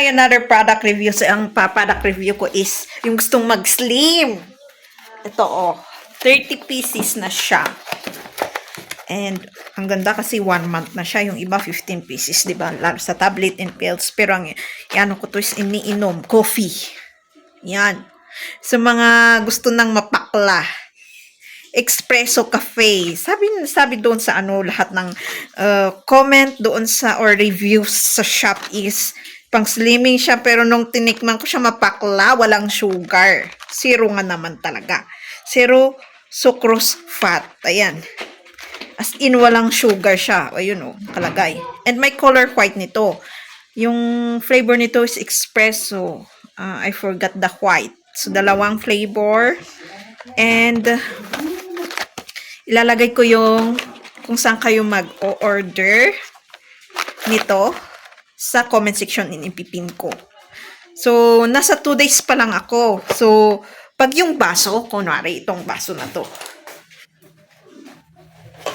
my another product review. So, ang product review ko is yung gustong mag-slim. Ito, oh. 30 pieces na siya. And, ang ganda kasi 1 month na siya. Yung iba, 15 pieces, diba? Lalo sa tablet and pills. Pero, ang yan ko to is iniinom. Coffee. Yan. Sa mga gusto ng mapakla. Espresso Cafe. Sabi doon sa lahat ng comment doon sa or reviews sa shop is pang slimming siya, pero nung tinikman ko siya mapakla, walang sugar. Zero nga naman talaga. Zero sucrose fat. Ayan. As in, walang sugar siya. Ayun o, kalagay. And may color white nito. Yung flavor nito is espresso. I forgot the white. So, dalawang flavor. And ilalagay ko yung kung saan kayo mag-order nito sa comment section, ipipin ko. So, nasa 2 days pa lang ako. So, pag yung baso, kunwari itong baso na to.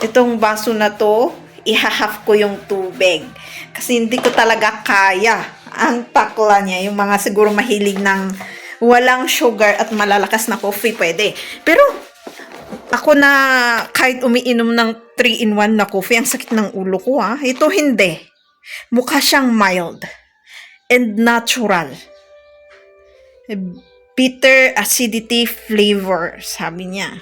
Itong baso na to, ihahaf ko yung tubig. Kasi hindi ko talaga kaya ang pakla niya. Yung mga siguro mahilig ng walang sugar at malalakas na coffee, pwede. Pero, ako na kahit umiinom ng 3-in-1 na coffee, ang sakit ng ulo ko ha. Ito hindi. Mukha siyang mild and natural. Bitter acidity flavor, sabi niya.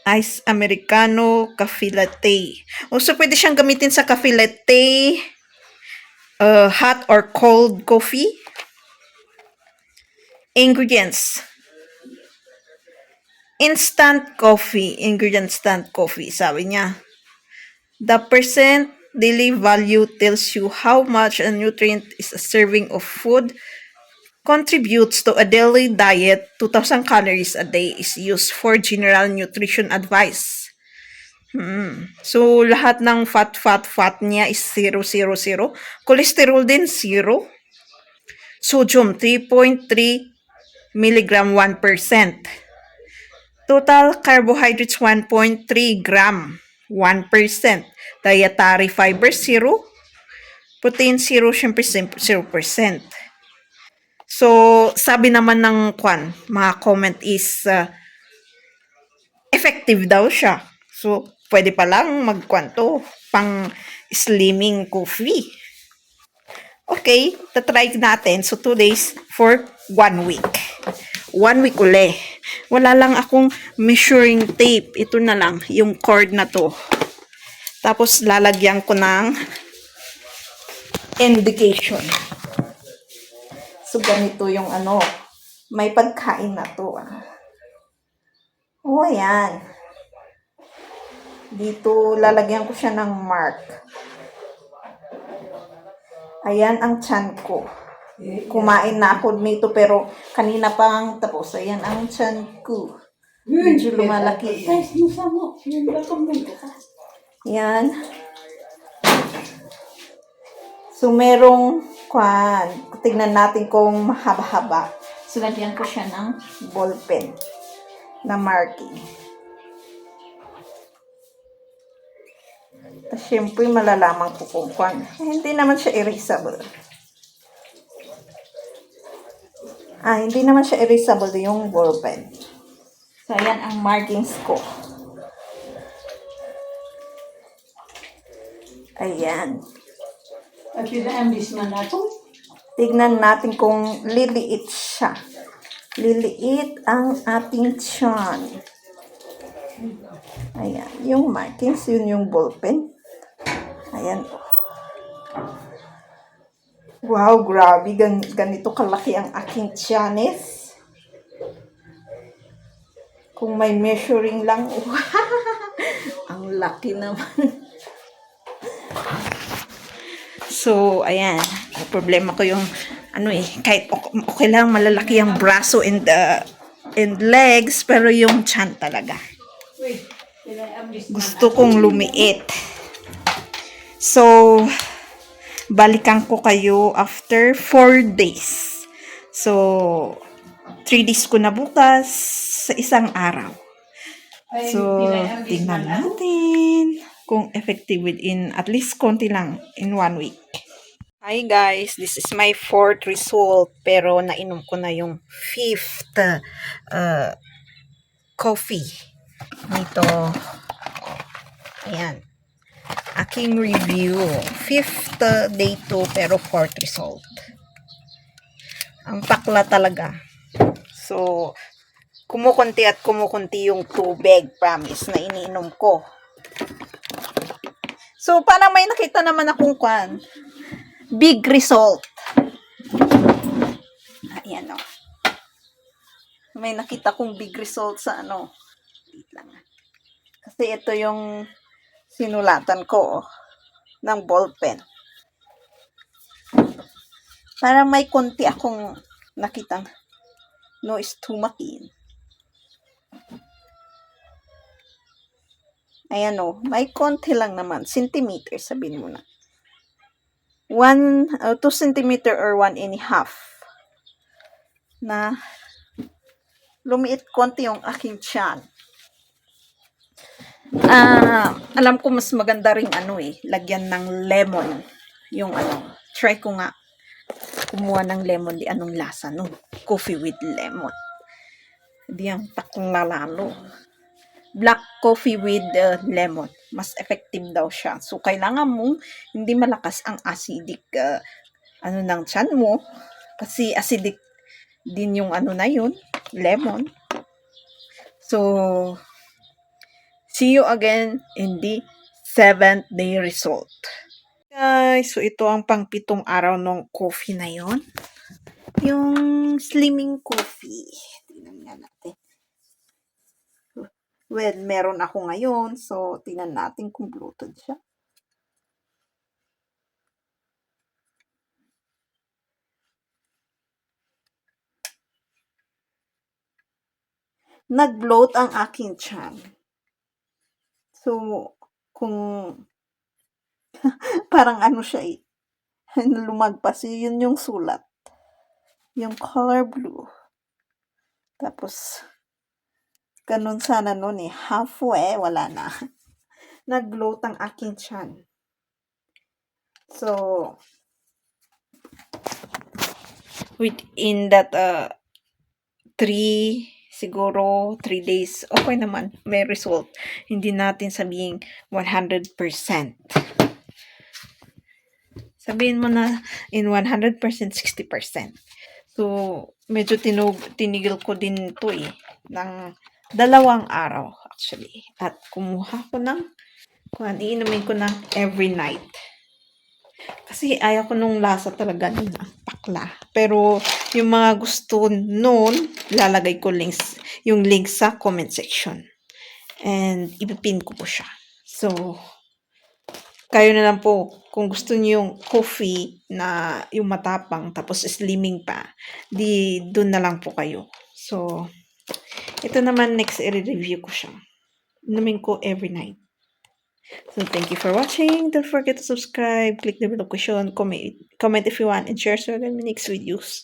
Ice Americano Coffee Latte. So, pwede siyang gamitin sa coffee latte, hot or cold coffee. Ingredients. Instant coffee. Sabi niya. The percent daily value tells you how much a nutrient is a serving of food. Contributes to a daily diet. 2,000 calories a day is used for general nutrition advice. So, lahat ng fat niya is 000. Cholesterol din, 0. Sodium, 3.3 milligram, 1%. Total carbohydrates, 1.3 gram, 1%. Dietary fiber, 0. Protein, 0. Siyempre, 0%. So, sabi naman ng mga comment is effective daw siya. So, pwede pa lang to pang slimming coffee. Okay, tatry natin. So, 2 days for 1 week. 1 week uli. Wala lang akong measuring tape. Ito na lang, yung cord na to. Tapos, lalagyan ko ng indication. So, ganito yung may pagkain na to. Oh, ayan. Dito, lalagyan ko siya ng mark. Ayan ang tiyan ko. Kumain na ako nito pero kanina pa ang tapos. Ayan ang tiyan ko. Medyo lumalaki. Yan. So, merong tignan natin kung mahaba-haba. So, lagyan ko siya ng ballpen na marking. Tapos, syempre, malalaman ko kung hindi naman siya erasable. Hindi naman siya erasable yung ballpen. So, ayan ang markings ko. Ayan. Tignan natin kung liliit siya. Liliit ang ating tiyan. Ayan. Yung markings, yun yung ballpen. Ayan. Wow, grabe. Ganito kalaki ang aking tiyanes. Kung may measuring lang. Ang laki naman. So, ayan. Problema ko yung kahit okay lang malalaki ang braso and legs, pero yung tiyan talaga. Gusto kong lumiit. So, balikan ko kayo after 4 days. So, 3 days ko na bukas sa isang araw. So, tingnan natin kung effective within at least konti lang in 1 week. Hi guys, this is my fourth result pero nainom ko na yung fifth coffee nito. Ayan, aking review. Fifth day 2 pero fourth result. Ang takla talaga. So, kumukunti at kumukunti yung tubig, promise, na iniinom ko. So, parang may nakita naman akong big result. Ayan o. May nakita kong big result sa wait lang. Kasi ito yung sinulatan ko ng ballpen. Parang may konti akong nakitang no stomachin. Ayan o, may konti lang naman. Centimeter, sabihin mo na. 2 centimeter or 1.5 na lumiit konti yung aking tiyan. Alam ko mas maganda ring lagyan ng lemon. Yung try ko nga kumuha ng lemon, di anong lasa nun. Coffee with lemon. Di ang takla lalo. Black coffee with lemon. Mas effective daw siya. So, kailangan mong hindi malakas ang acidic ng tiyan mo. Kasi acidic din yung na yun, lemon. So, see you again in the 7th day result. Guys, so ito ang pang-7 araw ng coffee na yon. Yung slimming coffee. Tingnan nga natin. Well, meron ako ngayon. So, tingnan natin kung bloated siya. Nag-bloat ang aking tiyan. So, kung parang siya lumagpas. Yun yung sulat. Yung color blue. Tapos, ganun sana nun halfway, wala na. Nag-bloat ang aking tiyan. So, within that 3 days, okay naman, may result. Hindi natin sabihin 100%. Sabihin mo na in 100%, 60%. So, medyo tinigil ko din to ng 2 araw actually. At kumuha ko ng, iinumin ko na every night. Kasi ayaw ko nung lasa talaga ng pakla. Pero yung mga gusto nun, lalagay ko yung link sa comment section. And ipipin ko po siya. So, kayo na lang po, kung gusto niyo yung coffee na yung matapang tapos slimming pa, doon na lang po kayo. So, ito naman next i-review ko siya. Inumin ko every night. So, thank you for watching. Don't forget to subscribe, click the bell icon, comment if you want, and share so that next videos.